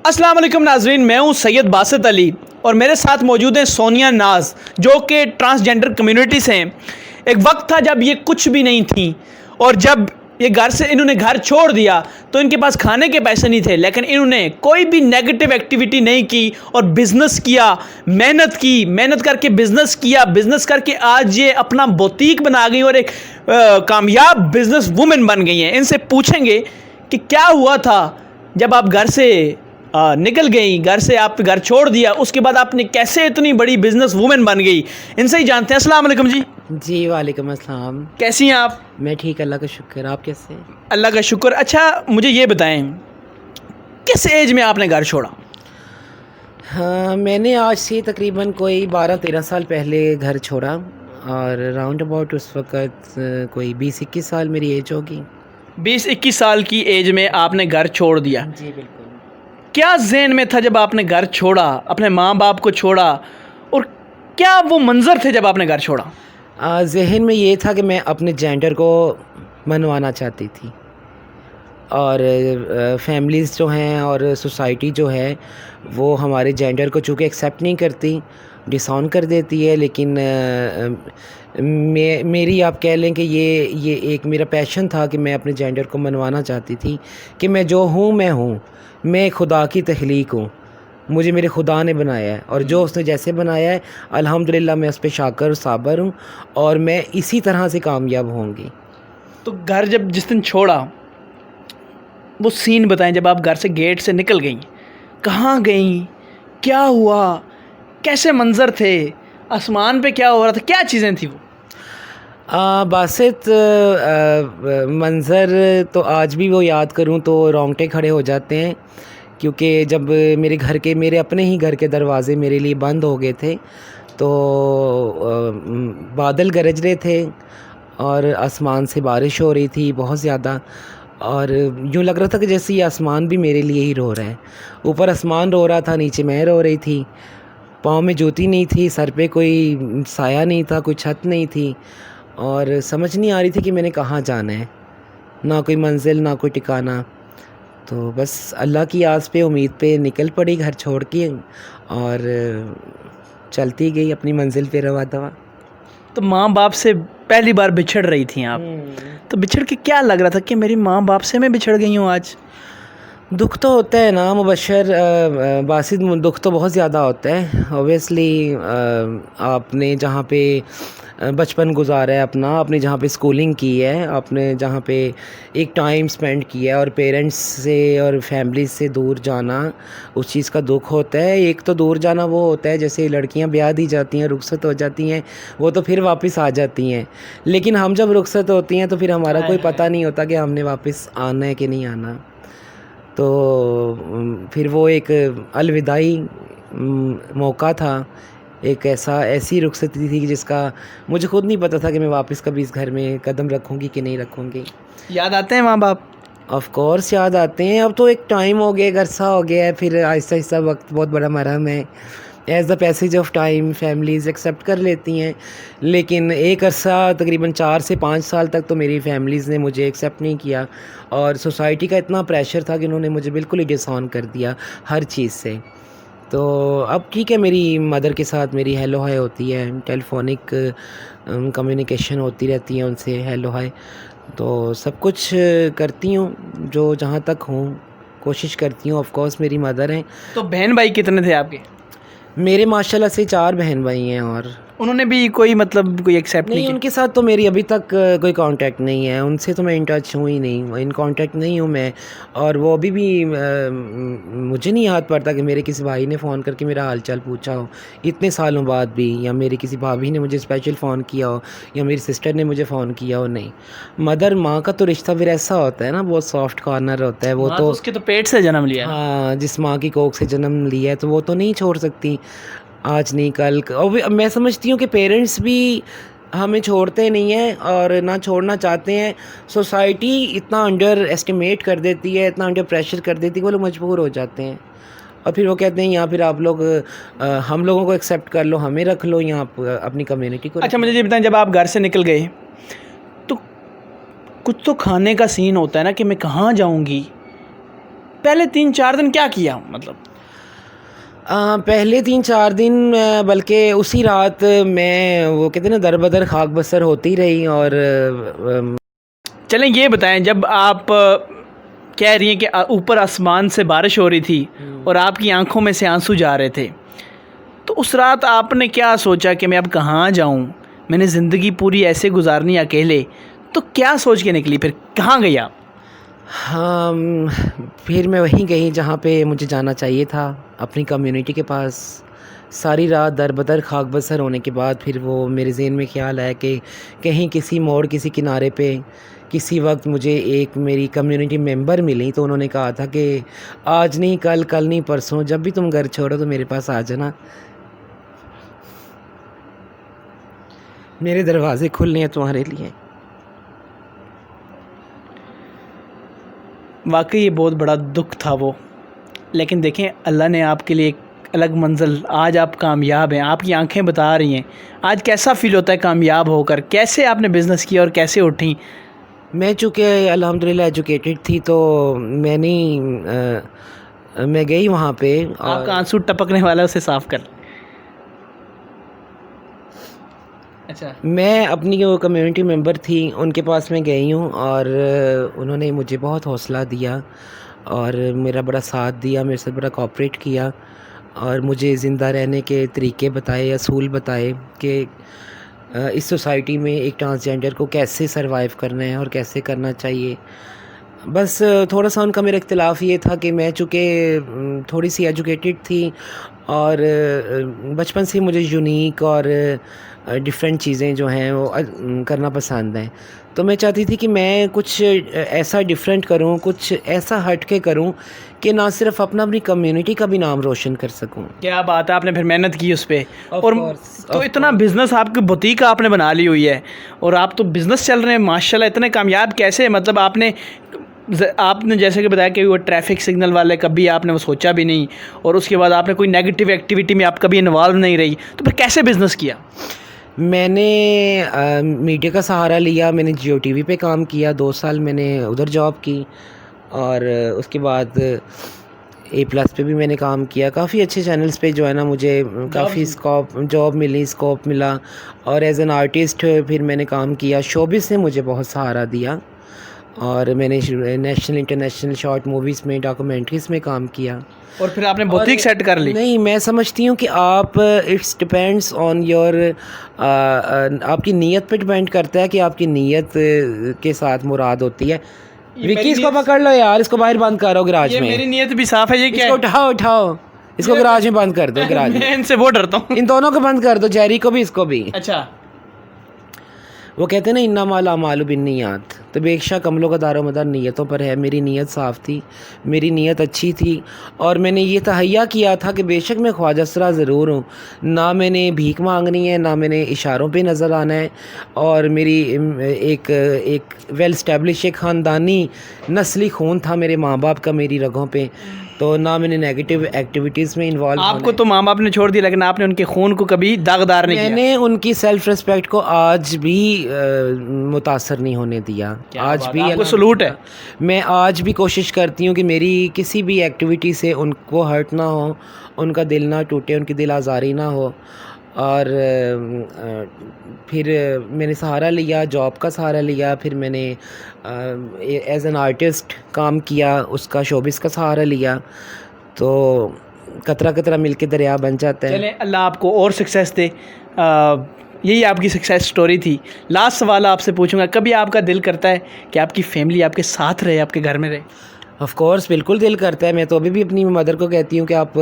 अस्सलाम वालेकुम नाजरीन, मैं हूं सैयद बासित अली और मेरे साथ मौजूद हैं सोनिया नाज जो कि ट्रांसजेंडर कम्युनिटी से हैं। एक वक्त था जब ये कुछ भी नहीं थी और जब ये इन्होंने घर छोड़ दिया तो इनके पास खाने के पैसे नहीं थे, लेकिन इन्होंने कोई भी नेगेटिव एक्टिविटी नहीं की और बिज़नेस किया, मेहनत करके बिज़नेस किया। बिज़नेस करके आज ये अपना बुटीक बना गई और एक कामयाब बिज़नेस वुमेन बन गई हैं। इनसे पूछेंगे कि क्या हुआ था जब आप घर से निकल गई, घर छोड़ दिया, उसके बाद आपने कैसे इतनी बड़ी बिजनेस वुमेन बन गई। इनसे ही जानते हैं। अस्सलाम वालेकुम जी। जी वालेकुम अस्सलाम। कैसी हैं आप? मैं ठीक, अल्लाह का शुक्र। आप कैसे हैं? अल्लाह का शुक्र। अच्छा, मुझे ये बताएं किस एज में आपने घर छोड़ा? हाँ, मैंने आज से तकरीबन कोई 12-13 साल पहले घर छोड़ा और राउंड अबाउट उस वक़्त कोई 20-21 साल मेरी एज होगी। 20-21 साल की एज में आपने घर छोड़ दिया। जी बिल्कुल। क्या जहन में था जब आपने घर छोड़ा, अपने माँ बाप को छोड़ा, और क्या वो मंज़र थे जब आपने घर छोड़ा? जहन में ये था कि मैं अपने जेंडर को मनवाना चाहती थी और फैमिलीज़ जो हैं और सोसाइटी जो है वो हमारे जेंडर को चूँकि एक्सेप्ट नहीं करती, डिसऑन कर देती है। लेकिन मेरी आप कह लें कि ये एक मेरा पैशन था कि मैं अपने जेंडर को मनवाना चाहती थी कि मैं जो हूँ मैं हूँ, मैं खुदा की तख्लीक हूँ, मुझे मेरे खुदा ने बनाया है और जो उसने जैसे बनाया है अल्हम्दुलिल्लाह मैं उस पर शाकर और साबर हूँ और मैं इसी तरह से कामयाब होंगी। तो घर जब जिस दिन छोड़ा वो सीन बताएं, जब आप घर से गेट से निकल गई, कहाँ गई, क्या हुआ, कैसे मंज़र थे, आसमान पे क्या हो रहा था, क्या चीज़ें थी वो? बासित मंज़र तो आज भी वो याद करूं तो रोंगटे खड़े हो जाते हैं, क्योंकि जब मेरे अपने ही घर के दरवाज़े मेरे लिए बंद हो गए थे तो बादल गरज रहे थे और आसमान से बारिश हो रही थी बहुत ज़्यादा और यूँ लग रहा था कि जैसे ये आसमान भी मेरे लिए ही रो रहा है। ऊपर आसमान रो रहा था, नीचे मैं रो रही थी। पाँव में जूती नहीं थी, सर पे कोई साया नहीं था, कोई छत नहीं थी और समझ नहीं आ रही थी कि मैंने कहाँ जाना है, ना कोई मंजिल ना कोई ठिकाना। तो बस अल्लाह की आस पे, उम्मीद पे निकल पड़ी घर छोड़ के और चलती गई अपनी मंजिल पे रवा दवा। तो माँ बाप से पहली बार बिछड़ रही थी आप, तो बिछड़ के क्या लग रहा था कि मेरी माँ बाप से मैं बिछड़ गई हूँ आज? दुख तो होता है ना मुबशर बासित, दुख तो बहुत ज़्यादा होता है। ऑब्वियसली आपने जहाँ पे बचपन गुजारा है अपना, आपने जहाँ पे स्कूलिंग की है, आपने जहाँ पे एक टाइम स्पेंड किया है और पेरेंट्स से और फैमिली से दूर जाना, उस चीज़ का दुख होता है। एक तो दूर जाना वो होता है जैसे लड़कियाँ ब्याह दी जाती हैं, रुखसत हो जाती हैं, वो तो फिर वापस आ जाती हैं। लेकिन हम जब रुखसत होती हैं तो फिर हमारा कोई पता नहीं होता कि हमने वापस आना है कि नहीं आना। तो फिर वो एक अलविदाई मौका था, एक ऐसी रुखसती थी कि जिसका मुझे खुद नहीं पता था कि मैं वापस कभी इस घर में कदम रखूँगी कि नहीं रखूँगी। याद आते हैं माँ बाप? ऑफ कोर्स याद आते हैं। अब तो एक टाइम हो गया, एक अरसा हो गया है, फिर आहिस्ता आहिस्ता वक्त बहुत बड़ा मरहम है। As the passage of time families accept कर लेती हैं, लेकिन एक अरसा तकरीबन 4 से 5 साल तक तो मेरी फैमिलीज़ ने मुझे एक्सेप्ट नहीं किया और सोसाइटी का इतना प्रेशर था कि उन्होंने मुझे बिल्कुल ही डिसऑन कर दिया हर चीज़ से। तो अब ठीक है, मेरी मदर के साथ मेरी हेलो हाय होती है, टेलीफोनिक कम्युनिकेशन होती रहती है उनसे, हेलो हाय, तो सब कुछ करती हूँ जो जहाँ तक हूँ, कोशिश करती हूँ। ऑफ कोर्स मेरी मदर हैं। तो बहन भाई कितने थे आपके? मेरे माशाल्लाह से 4 बहन भाई हैं और उन्होंने भी कोई एक्सेप्ट नहीं नहीं, किया? उनके साथ तो मेरी अभी तक कोई कांटेक्ट नहीं है, उनसे तो मैं इन टच हूँ ही नहीं, इन कांटेक्ट नहीं हूँ मैं। और वो अभी भी मुझे नहीं याद पड़ता कि मेरे किसी भाई ने फ़ोन करके मेरा हालचाल पूछा हो इतने सालों बाद भी, या मेरी किसी भाभी ने मुझे स्पेशल फ़ोन किया हो, या मेरी सिस्टर ने मुझे फ़ोन किया हो। नहीं, मदर माँ का तो रिश्ता फिर ऐसा होता है ना, बहुत सॉफ्ट कॉर्नर होता है वो। तो उसके तो पेट से जन्म लिया। हाँ, जिस माँ की कोख से जन्म लिया है तो वो तो नहीं छोड़ सकती आज नहीं कल। और मैं समझती हूँ कि पेरेंट्स भी हमें छोड़ते नहीं हैं और ना छोड़ना चाहते हैं। सोसाइटी इतना अंडर एस्टिमेट कर देती है, इतना अंडर प्रेशर कर देती है, वो लोग मजबूर हो जाते हैं और फिर वो कहते हैं या फिर आप लोग हम लोगों को एक्सेप्ट कर लो, हमें रख लो, यहाँ अपनी कम्युनिटी को। अच्छा, मुझे ये बताएं, जब आप घर से निकल गए तो कुछ तो खाने का सीन होता है ना कि मैं कहाँ जाऊँगी, पहले 3-4 दिन क्या किया मतलब? पहले 3-4 दिन बल्कि उसी रात मैं वो कहते हैं ना दर बदर खाक बसर होती रही। और चलें ये बताएं, जब आप कह रही हैं कि ऊपर आसमान से बारिश हो रही थी और आपकी आंखों में से आंसू जा रहे थे, तो उस रात आपने क्या सोचा कि मैं अब कहाँ जाऊँ, मैंने ज़िंदगी पूरी ऐसे गुजारनी अकेले, तो क्या सोच के निकली, फिर कहाँ गई आप? हाँ, फिर मैं वहीं गई जहाँ पे मुझे जाना चाहिए था, अपनी कम्युनिटी के पास। सारी रात दर बदर खाक बसर होने के बाद फिर वो मेरे ज़हन में ख्याल आया कि कहीं किसी मोड़ किसी किनारे पे किसी वक्त मुझे एक मेरी कम्युनिटी मेंबर मिली, तो उन्होंने कहा था कि आज नहीं कल, कल नहीं परसों, जब भी तुम घर छोड़ो तो मेरे पास आ जाना, मेरे दरवाज़े खुले हैं तुम्हारे लिए। वाकई ये बहुत बड़ा दुख था वो, लेकिन देखें अल्लाह ने आपके लिए एक अलग मंजिल, आज आप कामयाब हैं, आपकी आंखें बता रही हैं। आज कैसा फ़ील होता है कामयाब होकर? कैसे आपने बिज़नेस किया और कैसे उठी? मैं चूँकि अल्हम्दुलिल्लाह एजुकेटेड थी, तो मैं गई वहाँ पे। और आपका आंसू टपकने वाला है, उसे साफ़ कर। अच्छा, मैं अपनी जो कम्युनिटी मेंबर थी उनके पास मैं गई हूँ, और उन्होंने मुझे बहुत हौसला दिया और मेरा बड़ा साथ दिया, मेरे साथ बड़ा कोऑपरेट किया और मुझे ज़िंदा रहने के तरीके बताए, असूल बताए कि इस सोसाइटी में एक ट्रांसजेंडर को कैसे सरवाइव करना है और कैसे करना चाहिए। बस थोड़ा सा उनका मेरा इख्तिलाफ़ ये था कि मैं चूँकि थोड़ी सी एजुकेटेड थी और बचपन से मुझे यूनिक और डिफरेंट चीज़ें जो हैं वो करना पसंद हैं, तो मैं चाहती थी कि मैं कुछ ऐसा डिफरेंट करूं, कुछ ऐसा हट के करूं कि ना सिर्फ अपनी कम्युनिटी का भी नाम रोशन कर सकूं। क्या बात है, आपने फिर मेहनत की उस पर। Of और course, तो of इतना बिज़नेस आपकी बुटीक आपने बना ली हुई है और आप तो बिज़नेस चल रहे हैं माशाल्लाह, इतने कामयाब कैसे? मतलब आपने जैसे कि बताया कि वो ट्रैफिक सिग्नल वाले, कभी आपने वो सोचा भी नहीं, और उसके बाद आपने कोई नेगेटिव एक्टिविटी में आप कभी इन्वॉल्व नहीं रही, तो फिर कैसे बिज़नेस किया? मैंने मीडिया का सहारा लिया, मैंने जियो टीवी पे काम किया, 2 साल मैंने उधर जॉब की और उसके बाद A+ पे भी मैंने काम किया। काफ़ी अच्छे चैनल्स पे जो है ना मुझे काफ़ी जॉब मिली, स्कोप मिला और एज एन आर्टिस्ट फिर मैंने काम किया। शोबिज़ ने मुझे बहुत सहारा दिया और मैंने नेशनल इंटरनेशनल शॉर्ट मूवीज़ में, डॉक्यूमेंट्रीज़ में काम किया। और फिर आपने बुटीक सेट कर ली? नहीं, मैं समझती हूँ कि आप इट्स डिपेंड्स ऑन योर आपकी नीयत पे डिपेंड करता है कि आपकी नीयत के साथ मुराद होती है। विक्की, इसको पकड़ लो यार, इसको बाहर बंद करो गैराज में। मेरी नीयत भी साफ है। ये क्या इसको उठाओ, इसको गैराज में बंद कर दो, गैराज में। मैं इनसे वो डरता हूँ। इन दोनों को बंद कर दो, जेरी को भी, इसको भी। अच्छा, वो कहते हैं ना इन्नमल अमालु बिन्नियात, तो बेशक अमलों का दारोमदार नीयतों पर है। मेरी नीयत साफ़ थी, मेरी नीयत अच्छी थी और मैंने ये तहैया किया था कि बेशक मैं ख्वाजा सरा ज़रूर हूँ, ना मैंने भीख मांगनी है, ना मैंने इशारों पे नज़र आना है, और मेरी एक वेल इस्टेब्लिश एक ख़ानदानी नस्ली खून था मेरे माँ बाप का मेरी रगों पे, तो ना मैंने नेगेटिव एक्टिविटीज़ में इन्वॉल्व। आपको तो माँ बाप ने छोड़ दिया, लेकिन आपने उनके खून को कभी दागदार नहीं किया। मैंने उनकी सेल्फ रिस्पेक्ट को आज भी मुतासर नहीं होने दिया। आज भी आपको सलूट है। मैं आज भी कोशिश करती हूँ कि मेरी किसी भी एक्टिविटी से उनको हर्ट ना हो, उनका दिल ना टूटे, उनकी दिल आज़ारी ना हो। और फिर मैंने सहारा लिया, जॉब का सहारा लिया, फिर मैंने एज एन आर्टिस्ट काम किया, उसका शोबिस का सहारा लिया, तो कतरा कतरा मिलके दरिया बन जाता है। चलें, अल्लाह आपको और सक्सेस दे। यही आपकी सक्सेस स्टोरी थी। लास्ट सवाल आपसे पूछूंगा, कभी आपका दिल करता है कि आपकी फैमिली आपके साथ रहे, आपके घर में रहे? ऑफ कोर्स, बिल्कुल दिल करता है। मैं तो अभी भी अपनी मदर को कहती हूँ कि आप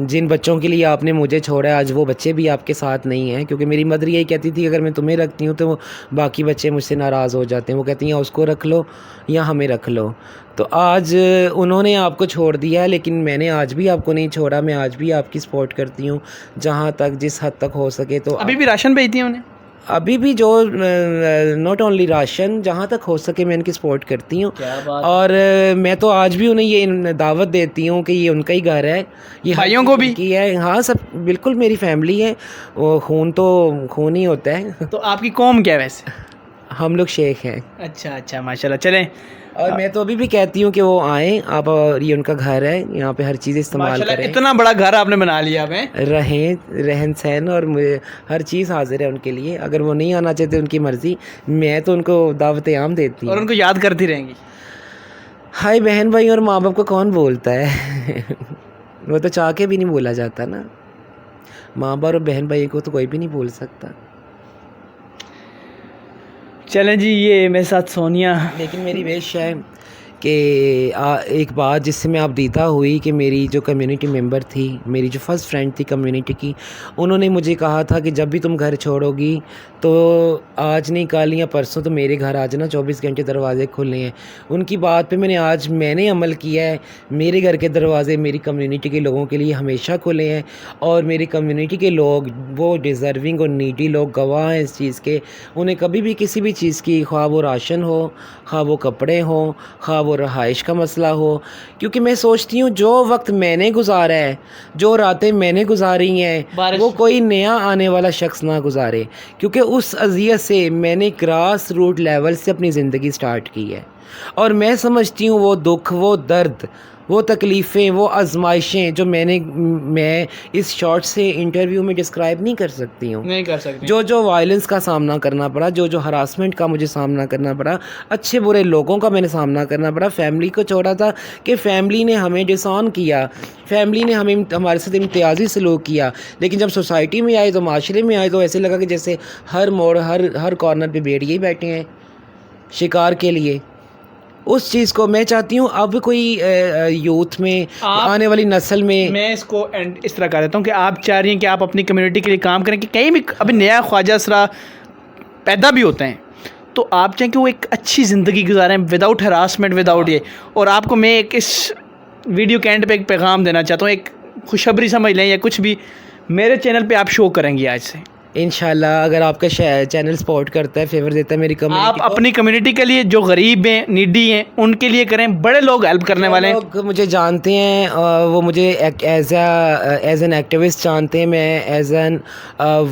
जिन बच्चों के लिए आपने मुझे छोड़ा है, आज वो बच्चे भी आपके साथ नहीं हैं, क्योंकि मेरी मदर यही कहती थी अगर मैं तुम्हें रखती हूँ तो बाकी बच्चे मुझसे नाराज़ हो जाते हैं। वो कहती हैं उसको रख लो या हमें रख लो। तो आज उन्होंने आपको छोड़ दिया है, लेकिन मैंने आज भी आपको नहीं छोड़ा। मैं आज भी आपकी सपोर्ट करती हूँ जहाँ तक, जिस हद तक हो सके। तो अभी भी राशन भेजती हैं उन्हें? अभी भी जो नॉट ओनली राशन, जहाँ तक हो सके मैं इनकी सपोर्ट करती हूँ। और मैं तो आज भी उन्हें ये दावत देती हूँ कि ये उनका ही घर है, ये भाइयों को भी की है। हाँ, सब बिल्कुल मेरी फैमिली है। वो खून तो खून ही होता है। तो आपकी कौम क्या है वैसे? हम लोग शेख हैं। अच्छा, माशाल्लाह। चलें, और मैं तो अभी भी कहती हूँ कि वो आएँ आप, और ये उनका घर है, यहाँ पे हर चीज़ इस्तेमाल माशाल्लाह, करें, इतना बड़ा घर आपने बना लिया हमें। रहें, रहन सहन और मुझे हर चीज़ हाजिर है उनके लिए। अगर वो नहीं आना चाहते उनकी मर्ज़ी, मैं तो उनको दावत आम देती और हूँ। उनको याद करती रहेंगी। हाय बहन भाई और माँ बाप को कौन बोलता है वो तो चाह के भी नहीं बोला जाता ना, माँ बाप और बहन भाई को तो कोई भी नहीं बोल सकता। चलें जी, ये मेरे साथ सोनिया। लेकिन मेरी विश है कि एक बात जिससे मैं आपदीदा हुई कि मेरी जो कम्युनिटी मेंबर थी, मेरी जो फर्स्ट फ्रेंड थी कम्युनिटी की, उन्होंने मुझे कहा था कि जब भी तुम घर छोड़ोगी तो आज नहीं कल या परसों तो मेरे घर आ जाना, 24 घंटे दरवाज़े खुले हैं। उनकी बात पे मैंने अमल किया है। मेरे घर के दरवाज़े मेरी कम्युनिटी के लोगों के लिए हमेशा खुले हैं और मेरी कम्युनिटी के लोग, वो डिज़र्विंग और नीडी लोग गवाह हैं इस चीज़ के। उन्हें कभी भी किसी भी चीज़ की, ख्वाह वो राशन हो, ख्वाह वो कपड़े हों, ख्वाह वो रहाइश का मसला हो, क्योंकि मैं सोचती हूँ जो वक्त मैंने गुजारा है, जो रातें मैंने गुजारी हैं, वो कोई नया आने वाला शख्स ना गुजारे, क्योंकि उस अज़ियत से मैंने ग्रास रूट लेवल से अपनी ज़िंदगी स्टार्ट की है। और मैं समझती हूँ वो दुख, वो दर्द, वो तकलीफ़ें, वो आजमाइशें जो मैं इस शॉर्ट से इंटरव्यू में डिस्क्राइब नहीं कर सकती हूँ। नहीं कर सकते। जो वायलेंस का सामना करना पड़ा, जो हरासमेंट का मुझे सामना करना पड़ा, अच्छे बुरे लोगों का मैंने सामना करना पड़ा। फैमिली को छोड़ा था कि फैमिली ने हमें डिसऑन किया, फैमिली ने हमारे साथ इम्तियाजी सलूक किया, लेकिन जब सोसाइटी में आए तो, माशरे में आए तो ऐसे लगा कि जैसे हर मोड़, हर कॉर्नर पे भेड़िए ही बैठे हैं शिकार के लिए। उस चीज़ को मैं चाहती हूँ अब कोई यूथ में, आने वाली नस्ल में, मैं इसको एंड इस तरह कर देता हूँ कि आप चाह रही हैं कि आप अपनी कम्युनिटी के लिए काम करें, कि कहीं भी अभी नया ख्वाजा असरा पैदा भी होते हैं तो आप चाहें कि वो एक अच्छी ज़िंदगी गुजारें विदाउट हरासमेंट, विदाउट ये। और आपको मैं एक इस वीडियो के एंड पे एक पैगाम देना चाहता हूँ, एक खुशखबरी समझ लें या कुछ भी, मेरे चैनल पे आप शो करेंगी आज से इंशाल्लाह। अगर आपका चैनल सपोर्ट करता है, फेवर देता है मेरी कम्युनिटी आप अपनी कम्युनिटी के लिए, जो गरीब हैं, नीडी हैं, उनके लिए करें। बड़े लोग हेल्प करने वाले हैं, लोग मुझे जानते हैं, वो मुझे एज एन एक्टिविस्ट जानते हैं। मैं एज एन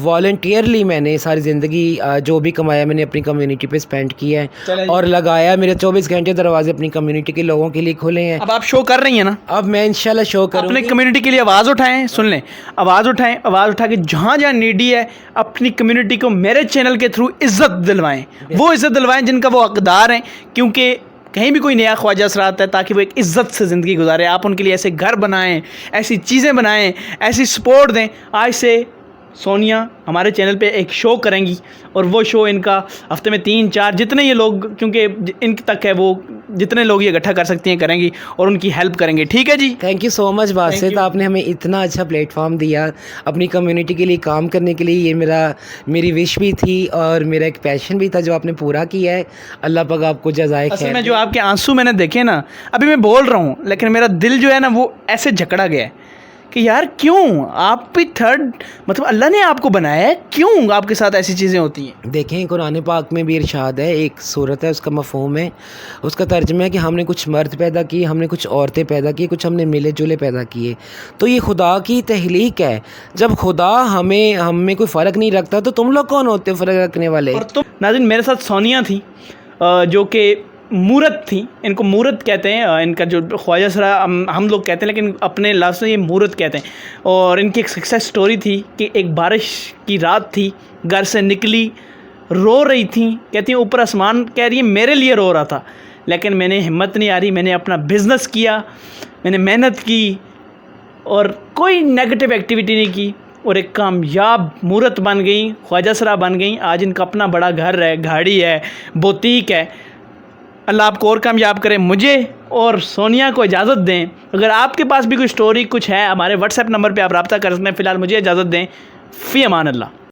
वॉलंटियरली मैंने सारी ज़िंदगी जो भी कमाया मैंने अपनी कम्युनिटी पे स्पेंड किया है और लगाया। मेरे 24 घंटे दरवाजे अपनी कम्युनिटी के लोगों के लिए खुले हैं। अब आप शो कर रही हैं ना, अब मैं इंशाल्लाह शो करूँगी। अपनी कम्युनिटी के लिए आवाज़ उठाएं, सुन लें, आवाज़ उठाएं, आवाज़ उठा के जहाँ जहाँ नीडी है अपनी कम्युनिटी को मेरे चैनल के थ्रू इज़्ज़त दिलवाएं, वो इज़्ज़त दिलवाएं जिनका वो हकदार हैं, क्योंकि कहीं भी कोई नया ख्वाजा असरा आता है ताकि वो एक इज़्ज़त से ज़िंदगी गुजारे। आप उनके लिए ऐसे घर बनाएं, ऐसी चीज़ें बनाएं, ऐसी सपोर्ट दें। आज से सोनिया हमारे चैनल पे एक शो करेंगी और वो शो इनका हफ्ते में 3-4 जितने ये लोग, क्योंकि इन तक है, वो जितने लोग ये इकट्ठा कर सकती हैं करेंगी और उनकी हेल्प करेंगे। ठीक है जी, thank you so much Basit, आपने हमें इतना अच्छा प्लेटफॉर्म दिया अपनी कम्युनिटी के लिए काम करने के लिए। ये मेरी विश भी थी और मेरा एक पैशन भी था जो आपने पूरा किया है। अल्लाह पाक आपको जज़ाए खैर। असल में जो आपके आंसू मैंने देखे ना, अभी मैं बोल रहा हूँ लेकिन मेरा दिल जो है ना वो ऐसे झकड़ा गया है कि यार क्यों आप भी मतलब अल्लाह ने आपको बनाया है, क्यों आपके साथ ऐसी चीज़ें होती हैं। देखें कुरान पाक में भी इरशाद है, एक सूरत है, उसका मफ़हूम है, उसका तर्जुमा है कि हमने कुछ मर्द पैदा किए, हमने कुछ औरतें पैदा की, कुछ हमने मिले जुले पैदा किए। तो ये खुदा की तहलीक है। जब खुदा हमें कोई फ़र्क नहीं रखता तो तुम लोग कौन होते हो फ़र्क रखने वाले। और तुम नाज़रीन, मेरे साथ सोनिया थी जो कि मूरत थी, इनको मूरत कहते हैं, इनका जो ख्वाजा असरा हम लोग कहते हैं लेकिन अपने लफ्ज़ में ये मूरत कहते हैं। और इनकी एक सक्सेस स्टोरी थी कि एक बारिश की रात थी, घर से निकली, रो रही थी, कहती हैं ऊपर आसमान कह रही है मेरे लिए रो रहा था, लेकिन मैंने हिम्मत नहीं आ रही, मैंने अपना बिज़नेस किया, मैंने मेहनत की और कोई नेगेटिव एक्टिविटी नहीं की और एक कामयाब मूरत बन गई, ख्वाजा असरा बन गई। आज इनका अपना बड़ा घर है, गाड़ी है, बुटीक है। अल्लाह आपको और कामयाब करें। मुझे और सोनिया को इजाज़त दें। अगर आपके पास भी कोई स्टोरी कुछ है, हमारे व्हाट्सएप नंबर पे आप रब्ता कर सकते हैं। फ़िलहाल मुझे इजाज़त दें। फ़ी अमान अल्लाह।